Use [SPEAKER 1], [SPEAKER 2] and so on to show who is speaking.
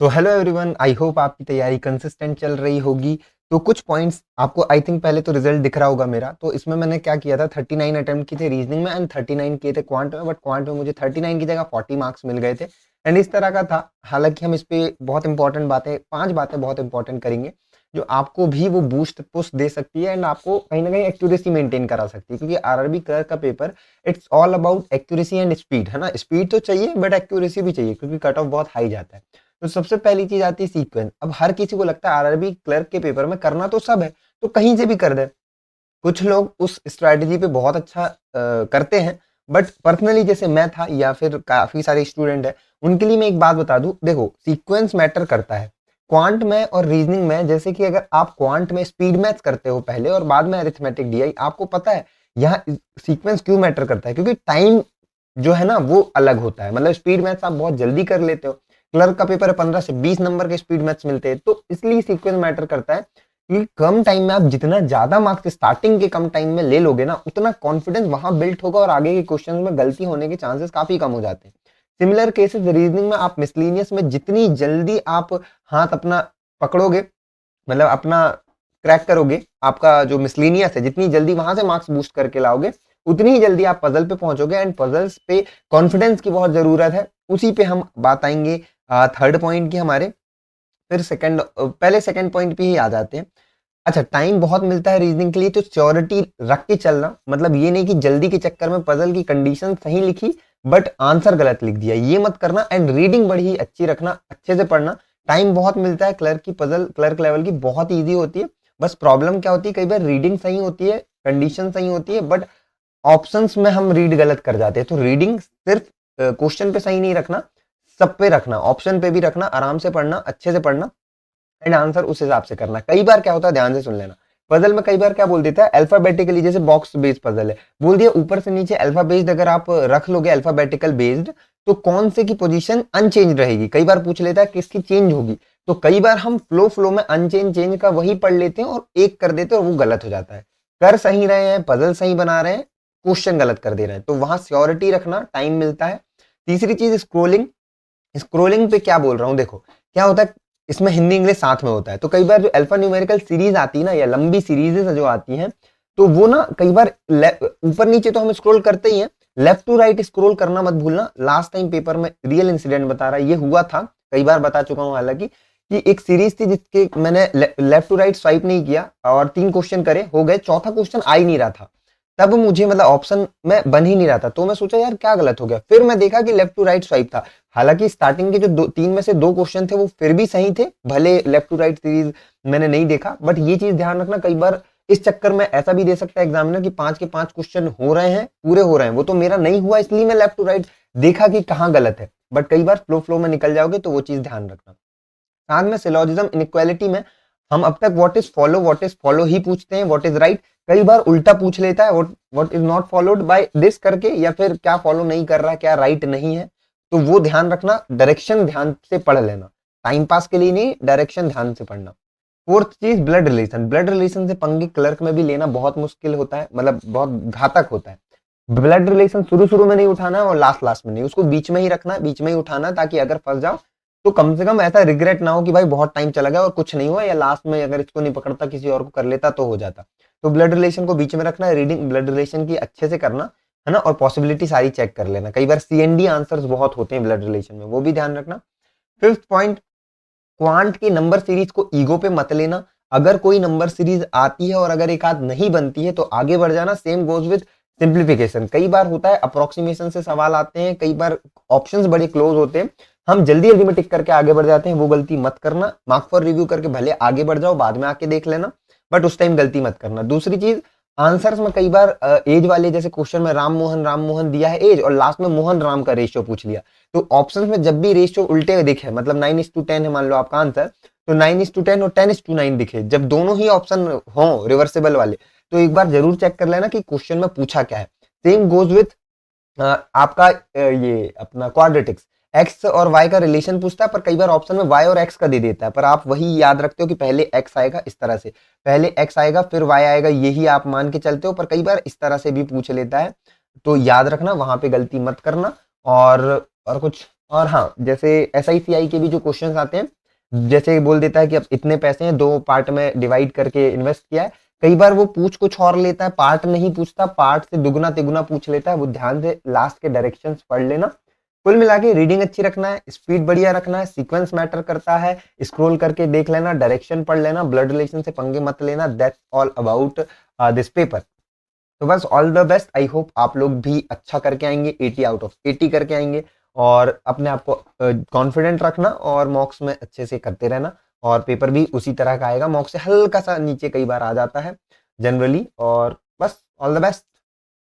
[SPEAKER 1] तो hello everyone, I hope आपकी तैयारी कंसिस्टेंट चल रही होगी। तो कुछ पॉइंट्स आपको आई थिंक पहले तो रिजल्ट दिख रहा होगा मेरा। तो इसमें मैंने क्या किया था, 39 अटेम्प्ट किए थे रीजनिंग में एंड 39 किए थे क्वांट में, बट क्वांट में मुझे 39 की जगह 40 मार्क्स मिल गए थे। एंड इस तरह का था। हालांकि हम इस पे बहुत इंपॉर्टेंट बातें, 5 बातें बहुत इंपॉर्टेंट करेंगे जो आपको भी वो बूस्ट पुश दे सकती है एंड आपको कहीं ना कहीं एक्यूरेसी मेंटेन करा सकती है, क्योंकि आरआरबी क्लर्क का paper it's all about accuracy and speed, है ना। स्पीड तो चाहिए बट एक्यूरेसी भी चाहिए, क्योंकि कट ऑफ बहुत हाई जाता है। तो सबसे पहली चीज आती है सीक्वेंस। अब हर किसी को लगता है आरआरबी क्लर्क के पेपर में करना तो सब है, तो कहीं से भी कर दे। कुछ लोग उस स्ट्रैटेजी पे बहुत अच्छा करते हैं, बट पर्सनली जैसे मैं था या फिर काफी सारे स्टूडेंट है, उनके लिए मैं एक बात बता दूं। देखो, सीक्वेंस मैटर करता है क्वांट में और रीजनिंग में। जैसे कि अगर आप क्वांट में स्पीड मैथ्स करते हो पहले और बाद में अरिथमेटिक डीआई, आपको पता है यहाँ सीक्वेंस क्यों मैटर करता है, क्योंकि टाइम जो है ना वो अलग होता है। मतलब स्पीड मैथ्स आप बहुत जल्दी कर लेते हो, क्लर्क का पेपर 15 से 20 नंबर के स्पीड मैथ्स मिलते हैं, तो इसलिए सीक्वेंस मैटर करता है। कि कम टाइम में आप जितना ज्यादा मार्क्स स्टार्टिंग के कम टाइम में ले लोगे ना, उतना कॉन्फिडेंस वहां बिल्ड होगा और आगे के क्वेश्चन में गलती होने के चांसेस काफी कम हो जाते हैं। सिमिलर केसेस रीजनिंग में, आप मिसलिनियस में जितनी जल्दी आप हाथ अपना पकड़ोगे, मतलब अपना क्रैक करोगे, आपका जो मिसलिनियस है जितनी जल्दी वहां से मार्क्स बूस्ट करके लाओगे, उतनी ही जल्दी आप पजल पे पहुंचोगे। एंड पजल्स पे कॉन्फिडेंस की बहुत जरूरत है। उसी पे हम बात आएंगे थर्ड पॉइंट की हमारे। फिर पहले सेकंड पॉइंट पे ही आ जाते हैं। अच्छा, टाइम बहुत मिलता है रीजनिंग के लिए, तो श्योरिटी रख के चलना। मतलब ये नहीं कि जल्दी के चक्कर में पजल की कंडीशन सही लिखी बट आंसर गलत लिख दिया, ये मत करना। एंड रीडिंग बड़ी ही अच्छी रखना, अच्छे से पढ़ना। टाइम बहुत मिलता है, क्लर्क की पजल क्लर्क लेवल की बहुत ईजी होती है। बस प्रॉब्लम क्या होती है, कई बार रीडिंग सही होती है, कंडीशन सही होती है, बट ऑप्शंस में हम रीड गलत कर जाते हैं। तो रीडिंग सिर्फ क्वेश्चन पे सही नहीं रखना, सब पे रखना, ऑप्शन पे भी रखना, आराम से पढ़ना, अच्छे से पढ़ना एंड आंसर उस हिसाब से करना। कई बार क्या होता है, ध्यान से सुन लेना, पजल में कई बार क्या बोल देता है अल्फाबेटिकली, जैसे बॉक्स बेस्ड पजल है, बोल दिया ऊपर से नीचे अल्फा बेस्ड अगर आप रख लोगे अल्फाबेटिकल बेस्ड, तो कौन से की पोजीशन अनचेंज रहेगी। कई बार पूछ लेता है किसकी चेंज होगी, तो कई बार हम फ्लो में अनचेंज चेंज का वही पढ़ लेते हैं और एक कर देते हैं और वो गलत हो जाता है। कर सही रहे हैं, पजल सही बना रहे हैं, क्वेश्चन गलत कर दे रहे हैं, तो वहां श्योरिटी रखना, टाइम मिलता है। तीसरी चीज स्क्रोलिंग। स्क्रोलिंग पे क्या बोल रहा हूँ, देखो क्या होता है, इसमें हिंदी इंग्लिश साथ में होता है। तो कई बार जो अल्फा न्यूमेरिकल सीरीज आती है ना, या लंबी सीरीज जो आती हैं, तो वो ना कई बार ऊपर नीचे तो हम स्क्रॉल करते ही हैं, लेफ्ट टू राइट स्क्रॉल करना मत भूलना। लास्ट टाइम पेपर में रियल इंसिडेंट बता रहा, ये हुआ था, कई बार बता चुका हूँ हालांकि, कि एक सीरीज थी जिसके मैंने लेफ्ट टू राइट स्वाइप नहीं किया और 3 क्वेश्चन करे, हो गए, चौथा क्वेश्चन आ ही नहीं रहा था। तब मुझे मतलब ऑप्शन में बन ही नहीं रहा था, तो मैं सोचा यार क्या गलत हो गया। फिर मैं देखा कि लेफ्ट टू राइट स्वाइप था। हालांकि स्टार्टिंग के जो 3 में से 2 क्वेश्चन थे वो फिर भी सही थे, भले लेफ्ट टू राइट सीरीज मैंने नहीं देखा। बट ये चीज ध्यान रखना, कई बार इस चक्कर में ऐसा भी दे सकता है एग्जामिनर कि 5 के 5 क्वेश्चन हो रहे हैं, पूरे हो रहे हैं, वो तो मेरा नहीं हुआ, इसलिए मैं लेफ्ट टू राइट देखा कि कहाँ गलत है। बट कई बार फ्लो में निकल जाओगे, तो वो चीज ध्यान रखना। साथ में सिलोजिज्म इनइक्वालिटी में हम अब तक व्हाट इज फॉलो ही पूछते हैं, व्हाट इज राइट। कई बार उल्टा पूछ लेता है, what is not followed by this करके, या फिर क्या फॉलो नहीं कर रहा, क्या राइट नहीं है। तो वो ध्यान रखना, डायरेक्शन ध्यान से पढ़ लेना, टाइम पास के लिए नहीं, डायरेक्शन ध्यान से पढ़ना। फोर्थ चीज ब्लड रिलेशन। ब्लड रिलेशन से पंगे क्लर्क में भी लेना बहुत मुश्किल होता है, मतलब बहुत घातक होता है। ब्लड रिलेशन शुरू में नहीं उठाना और लास्ट में नहीं, उसको बीच में ही रखना, बीच में ही उठाना, ताकि अगर फंस जाओ तो कम से कम ऐसा रिग्रेट ना हो कि भाई बहुत टाइम चला गया और कुछ नहीं हुआ, या लास्ट में अगर इसको नहीं पकड़ता किसी और को कर लेता तो हो जाता। तो ब्लड रिलेशन को बीच में रखना है, रीडिंग ब्लड रिलेशन की अच्छे से करना, है ना, और पॉसिबिलिटी सारी चेक कर लेना। कई बार सीएनडी आंसर्स बहुत होते हैं ब्लड रिलेशन में, वो भी ध्यान रखना। फिफ्थ पॉइंट, क्वांट की नंबर सीरीज को ईगो पे मत लेना। अगर कोई नंबर सीरीज आती है और अगर एक आध नहीं बनती है तो आगे बढ़ जाना। Same goes with simplification. कई बार होता है अप्रोक्सीमेशन से सवाल आते हैं, कई बार ऑप्शंस बड़े क्लोज होते हैं, हम जल्दी जल्दी में टिक करके आगे बढ़ जाते हैं, वो गलती मत करना। मार्क फॉर रिव्यू करके भले आगे बढ़ जाओ, बाद में आके देख लेना, बट उस टाइम गलती मत करना। दूसरी चीज, आंसर्स में कई बार एज वाले, जैसे क्वेश्चन में राम मोहन दिया है एज और लास्ट में मोहन राम का रेशियो पूछ लिया, तो ऑप्शंस में जब भी रेशियो उल्टे दिखे, मतलब 9:10 है मान लो आपका आंसर, तो 9:10 और 10:9 दिखे, जब दोनों ही ऑप्शन हो रिवर्सेबल वाले, तो एक बार जरूर चेक कर लेना कि क्वेश्चन में पूछा क्या है। सेम गोज विथ आपका ये अपना क्वाड्रेटिक्स, एक्स और वाई का रिलेशन पूछता है, पर कई बार ऑप्शन में वाई और एक्स का दे देता है, पर आप वही याद रखते हो कि पहले एक्स आएगा, इस तरह से पहले एक्स आएगा फिर वाई आएगा, यही आप मान के चलते हो, पर कई बार इस तरह से भी पूछ लेता है, तो याद रखना, वहां पे गलती मत करना। और कुछ और हाँ, जैसे SICI के भी जो क्वेश्चंस आते हैं, जैसे बोल देता है कि अब इतने पैसे हैं, 2 पार्ट में डिवाइड करके इन्वेस्ट किया है। कई बार वो पूछ कुछ और लेता है, पार्ट नहीं पूछता, पार्ट से दुगना तिगुना पूछ लेता है। वो ध्यान से लास्ट के डायरेक्शंस पढ़ लेना। कुल मिला के रीडिंग अच्छी रखना है, स्पीड बढ़िया रखना है, सीक्वेंस मैटर करता है, स्क्रॉल करके देख लेना, डायरेक्शन पढ़ लेना, ब्लड रिलेशन से पंगे मत लेना। That's all about this paper. तो बस all the best. I hope आप लोग भी अच्छा करके आएंगे, 80 आउट ऑफ 80 करके आएंगे। और अपने आप को कॉन्फिडेंट रखना और मॉक्स में अच्छे से करते रहना। और पेपर भी उसी तरह का आएगा, मॉक्स से हल्का सा नीचे कई बार आ जाता है जनरली। और बस ऑल द बेस्ट।